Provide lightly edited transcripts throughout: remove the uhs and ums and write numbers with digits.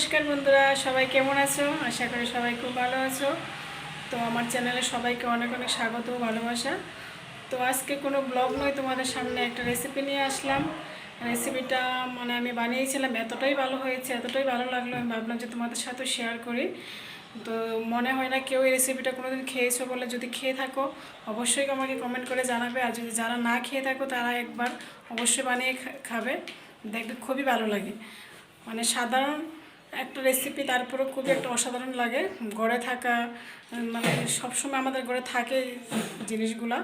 নমস্কার বন্ধুরা, সবাই কেমন আছো? আশা করি সবাই খুব ভালো আছো। তো আমার চ্যানেলে সবাইকে অনেক অনেক স্বাগত ও ভালোবাসা। তো আজকে কোনো ব্লগ নয়, তোমাদের সামনে একটা রেসিপি নিয়ে আসলাম। রেসিপিটা আমি বানিয়েছিলাম, এতটাই ভালো হয়েছে, এতটাই ভালো লাগলো, আমি ভাবলাম যে তোমাদের সাথে শেয়ার করি। তো মনে হয় না কেউ এই রেসিপিটা কোনোদিন খেয়েছো বলে, যদি খেয়ে থাকো অবশ্যই আমাকে কমেন্ট করে জানাবে। আর যদি যারা না খেয়ে থাকো তারা একবার অবশ্যই বানিয়ে খাবে, দেখবে খুবই ভালো লাগে। সাধারণ একটা রেসিপি, তারপরে খুবই একটা অসাধারণ লাগে। গড়ে থাকা সবসময় আমাদের ঘরে থাকে জিনিসগুলা,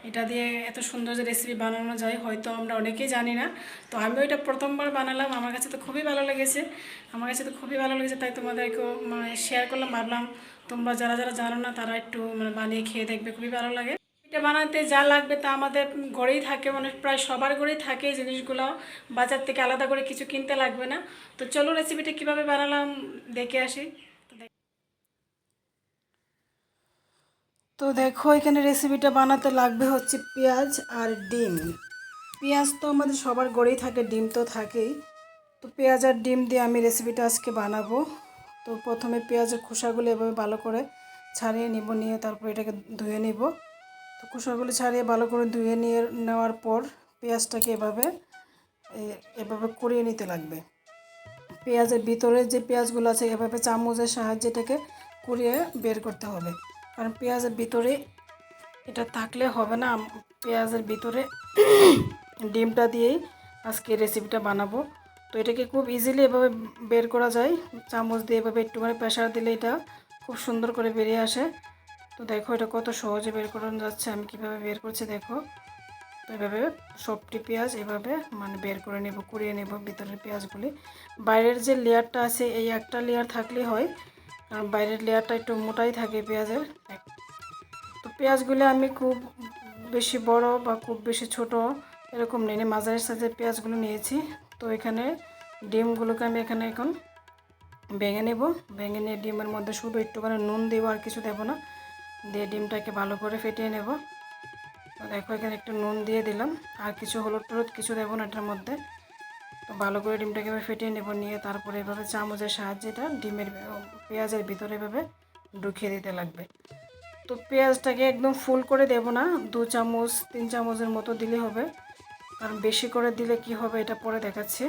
এটা দিয়ে এত সুন্দর যে রেসিপি বানানো যায় হয়তো আমরা অনেকেই জানি না। তো আমিও এটা প্রথমবার বানালাম, আমার কাছে তো খুবই ভালো লেগেছে। তাই তোমাদেরকেও শেয়ার করলাম, ভাবলাম তোমরা যারা যারা জানো না তারা একটু বানিয়ে খেয়ে দেখবে, খুবই ভালো লাগে। এটা বানাতে যা লাগবে তা আমাদের ঘরেই থাকে, প্রায় সবার ঘরেই থাকে এই জিনিসগুলো। বাজার থেকে আলাদা করে কিছু কিনতে লাগবে না। তো চলো রেসিপিটা কিভাবে বানালাম দেখে আসি। তো দেখো, এখানে রেসিপিটা বানাতে লাগবে হচ্ছে পেঁয়াজ আর ডিম। পেঁয়াজ তো আমাদের সবার ঘরেই থাকে, ডিম তো থাকেই। তো পেঁয়াজ আর ডিম দিয়ে আমি রেসিপিটা আজকে বানাবো। তো প্রথমে পেঁয়াজের খোসাগুলো এভাবে ভালো করে ছাড়িয়ে নিয়ে তারপর এটাকে ধুয়ে নিব। তো খোসাগুলো ছাড়িয়ে ভালো করে ধুয়ে নেওয়ার পর পেঁয়াজটাকে এভাবে কুড়িয়ে নিতে লাগবে। পেঁয়াজের ভিতরে যে পেঁয়াজগুলো আছে এভাবে চামচের সাহায্যে এটাকে কুড়িয়ে বের করতে হবে, কারণ পেঁয়াজের ভিতরে এটা থাকলে হবে না। পেঁয়াজের ভিতরে ডিমটা দিয়েই আজকে রেসিপিটা বানাবো। তো এটাকে খুব ইজিলি এভাবে বের করা যায়, চামচ দিয়ে এভাবে একটুখানি প্রেশার দিলে এটা খুব সুন্দর করে বেরিয়ে আসে। তো দেখো এটা কত সহজে বের করানো যাচ্ছে, আমি কিভাবে বের করছি দেখো। তো এভাবে সবটি পেঁয়াজ এভাবে বের করে নেব, কুড়িয়ে নেব ভিতরের পেঁয়াজগুলি। বাইরের যে লেয়ারটা আছে এই একটা লেয়ার থাকলেই হয়, কারণ বাইরের লেয়ারটা একটু মোটাই থাকে পেঁয়াজের। তো পেঁয়াজগুলো আমি খুব বেশি বড় বা খুব বেশি ছোট এরকম নেই, মাঝারি সাইজের পেঁয়াজগুলো নিয়েছি। তো এখানে ডিমগুলোকে আমি এখন ভেঙে নেব। ভেঙে নিয়ে ডিমের মধ্যে শুধু একটুখানি নুন দেবো, আর কিছু দেবো না। দিয়ে ডিমটাকে ভালো করে ফেটিয়ে নেব। তো দেখো এখানে একটু নুন দিয়ে দিলাম, আর কিছু হলুদ টলুদ কিছু দেবো না এটার মধ্যে। তো ভালো করে ডিমটাকে এভাবে ফেটিয়ে নেব, নিয়ে তারপরে এভাবে চামচের সাহায্যে এটা ডিমের পেঁয়াজের ভিতরে এভাবে ঢুকিয়ে দিতে লাগবে। তো পেঁয়াজটাকে একদম ফুল করে দেব না, 2 চামচ 3 চামচের মতো দিলে হবে, কারণ বেশি করে দিলে কি হবে এটা পরে দেখাচ্ছি।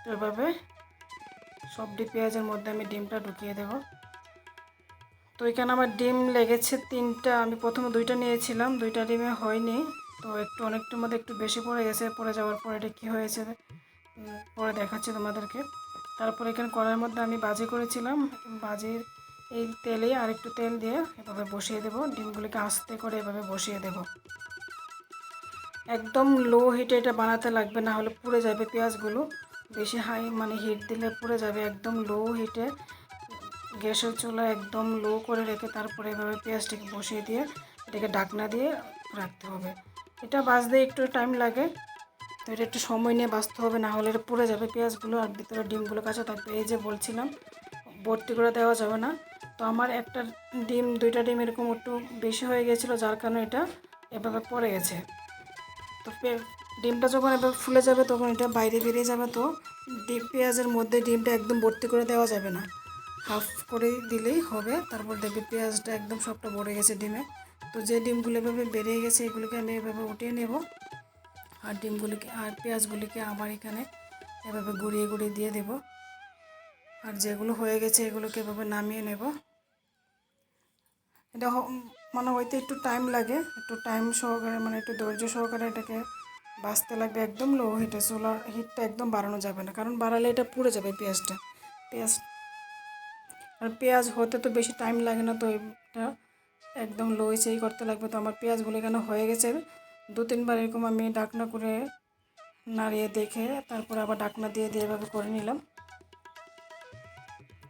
তো এভাবে সবটি পেঁয়াজের মধ্যে আমি ডিমটা ঢুকিয়ে দেব। তো এখানে আমার ডিম লেগেছে 3টা, আমি প্রথমে 2টা নিয়েছিলাম, 2টা ডিমে হয়নি। তো অনেকটার মধ্যে একটু বেশি পড়ে গেছে, পড়ে যাওয়ার পর এটা কী হয়েছে পরে দেখাচ্ছি তোমাদেরকে। তারপর এখানে কড়াইয়ের মধ্যে আমি ভাজি করেছিলাম, ভাজির এই তেলে আর একটু তেল দিয়ে এভাবে বসিয়ে দেব, ডিমগুলিকে আস্তে করে এভাবে বসিয়ে দেব। একদম লো হিটে এটা বানাতে লাগবে, না হলে পুড়ে যাবে পেঁয়াজগুলো। বেশি হাই হিট দিলে পুড়ে যাবে। একদম লো হিটে গ্যাসের চুলা একদম লো করে রেখে তারপরে এভাবে পেঁয়াজটাকে বসিয়ে দিয়ে এটাকে ঢাকনা দিয়ে রাখতে হবে। এটা ভাজতে একটু টাইম লাগে, তো এটা একটু সময় নিয়ে ভাজতে হবে, না হলে এটা পুড়ে যাবে পেঁয়াজগুলো, আর ভিতরে ডিমগুলো কাঁচা থাকবে। এই যে বলছিলাম ভর্তি করে দেওয়া যাবে না। তো আমার একটা ডিম 2টা ডিম এরকম একটু বেশি হয়ে গিয়েছিলো, যার কারণে এটা এভাবে পড়ে গেছে। তো ডিমটা যখন এবার ফুলে যাবে তখন এটা বাইরে বেরিয়ে যাবে। তো পেঁয়াজের মধ্যে ডিমটা একদম ভর্তি করে দেওয়া যাবে না, হাফ করে দিলেই হবে। তারপর দেখবে পেঁয়াজটা একদম সবটা ভরে গেছে ডিমে। তো যে ডিমগুলো এভাবে বেরিয়ে গেছে এগুলোকে আমি এভাবে উঠিয়ে নেব, আর ডিমগুলিকে আর পেঁয়াজগুলিকে আবার এখানে এভাবে গুঁড়িয়ে গুঁড়িয়ে দিয়ে দেব। আর যেগুলো হয়ে গেছে এগুলোকে এভাবে নামিয়ে নেব। এটা হয়তো একটু টাইম লাগে, একটু টাইম সহকারে একটু ধৈর্য সহকারে এটাকে ভাজতে লাগবে। একদম লো হিটে, চুলার হিটটা একদম বাড়ানো যাবে না, কারণ বাড়ালে এটা পুড়ে যাবে পেঁয়াজ আর পেঁয়াজ হতে তো বেশি টাইম লাগে না। তো এটা একদম লো হিটেই করতে লাগবে। তো আমার পেঁয়াজগুলো এখানে হয়ে গেছে, 2-3 বার এরকম আমি ঢাকনা করে নাড়িয়ে দেখে তারপর আবার ঢাকনা দিয়ে এভাবে করে নিলাম।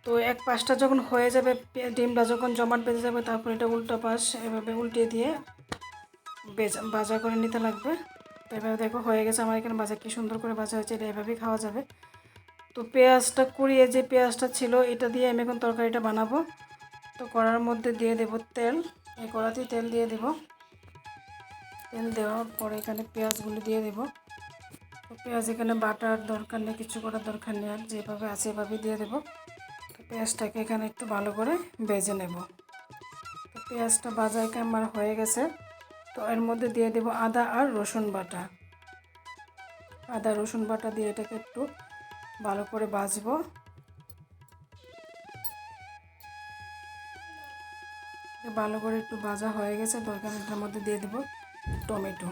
তো এক পাশটা যখন হয়ে যাবে, ডিমটা যখন জমাট বেঁধে যাবে, তারপর এটা উল্টো পাশ এভাবে উল্টিয়ে দিয়ে ভাজা করে নিতে লাগবে। তো এভাবে দেখো হয়ে গেছে আমার এখানে ভাজা, কি সুন্দর করে ভাজা হয়েছে, এটা এভাবেই খাওয়া যাবে। তো পেঁয়াজটা কুড়িয়ে যে পেঁয়াজটা ছিল এটা দিয়ে আমি এখন তরকারিটা বানাবো। তো কড়ার মধ্যে দিয়ে দেব তেল, এই কড়াতেই তেল দিয়ে দেব। তেল দেওয়ার পরে এখানে পেঁয়াজগুলো দিয়ে দেব। তো পেঁয়াজ এখানে বাটার দরকার নেই, কিছু করার দরকার নেই, আর যেভাবে আছে এভাবেই দিয়ে দেব। পেঁয়াজটাকে এখানে একটু ভালো করে ভেজে নেব। তো পেঁয়াজটা ভাজা আমার হয়ে গেছে। তো এর মধ্যে দিয়ে দেব আদা আর রসুন বাটা। আদা রসুন বাটা দিয়ে এটাকে একটু ভালো করে ভাজবো। ভালো করে একটু ভাজা হয়ে গেছে। তো এখানে এটার মধ্যে দিয়ে দেব টমেটো।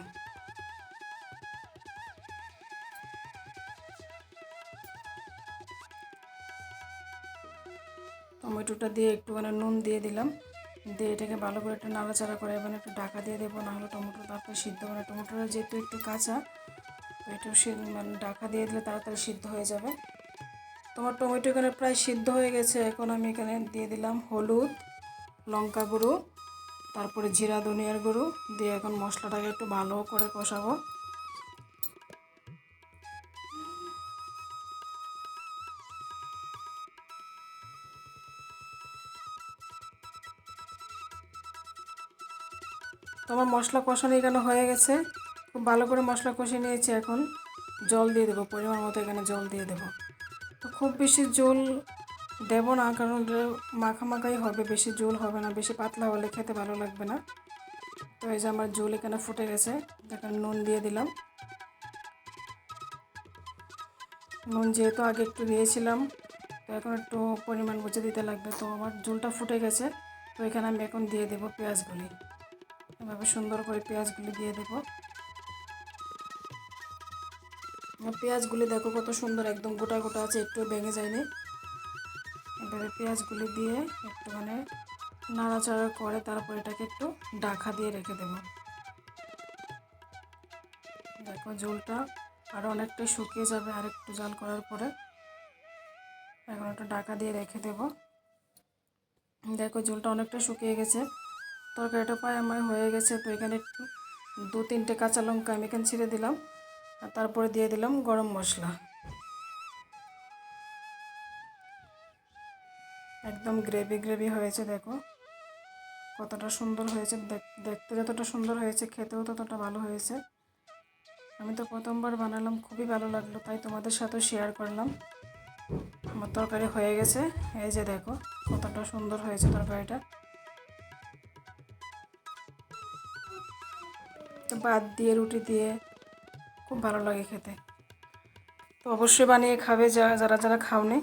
টমেটোটা দিয়ে একটুখানি নুন দিয়ে দিলাম, দিয়ে এটাকে ভালো করে একটু নাড়াচাড়া করে এবার একটু ঢাকা দিয়ে দেবো, নাহলে টমেটো তারপরে সিদ্ধ হবে না। টমেটোটা যেহেতু একটু কাঁচা, তো একটু মানে ঢাকা দিয়ে দিলে তাড়াতাড়ি সিদ্ধ হয়ে যাবে। তোমার টমেটো এখানে প্রায় সিদ্ধ হয়ে গেছে। এখন আমি এখানে দিয়ে দিলাম হলুদ, লঙ্কা গুঁড়ো, তারপরে জিরা ধনিয়ার গুঁড়ো দিয়ে এখন মশলাটাকে একটু ভালো করে কষাবো। তোমার মশলা কষানো এখানে হয়ে গেছে। খুব ভালো করে মশলা কষিয়ে নিয়েছি। এখন জল দিয়ে দেবো, পরিমাণ মতো এখানে জল দিয়ে দেবো। তো খুব বেশি জল দেবো না, কারণ মাখামাখাই হবে, বেশি জল হবে না। বেশি পাতলা হলে খেতে ভালো লাগবে না। তো এই যে আমার জল এখানে ফুটে গেছে। এখানে নুন দিয়ে দিলাম। নুন যেহেতু আগে একটু দিয়েছিলাম, তো এখন একটু পরিমাণ বুঝে দিতে লাগবে। তো আমার ঝোলটা ফুটে গেছে। তো এখানে আমি এখন দিয়ে দেবো পেঁয়াজগুলি। এভাবে সুন্দর করে পেঁয়াজগুলি দিয়ে দেবো। আমার পেঁয়াজগুলি দেখো কত সুন্দর, একদম গোটা গোটা আছে, একটু ভেঙে যায়নি। এবারে পেঁয়াজগুলি দিয়ে একটুখানি নাড়াচাড়া করে তারপর এটাকে একটু ঢাকা দিয়ে রেখে দেব। দেখো ঝোলটা আরও অনেকটা শুকিয়ে যাবে আর একটু জাল করার পরে। এখন একটু ঢাকা দিয়ে রেখে দেব। দেখো ঝোলটা অনেকটা শুকিয়ে গেছে। তরকারিটা প্রায় আমার হয়ে গেছে। তো এখানে একটু 2-3টে কাঁচা লঙ্কা আমি এখানে ছিঁড়ে দিলাম, আর তারপরে দিয়ে দিলাম গরম মশলা। একদম গ্রেভি গ্রেভি হয়েছে। দেখো কতটা সুন্দর হয়েছে, দেখতে যতটা সুন্দর হয়েছে খেতেও ততটা ভালো হয়েছে। আমি তো প্রথমবার বানালাম, খুবই ভালো লাগলো, তাই তোমাদের সাথেও শেয়ার করলাম। আমার তরকারি হয়ে গেছে। এই যে দেখো কতটা সুন্দর হয়েছে তরকারিটা। তো ভাত দিয়ে রুটি দিয়ে খুব ভালো লাগে খেতে। তো অবশ্যই বানিয়ে খাবে যারা যারা খাওনি।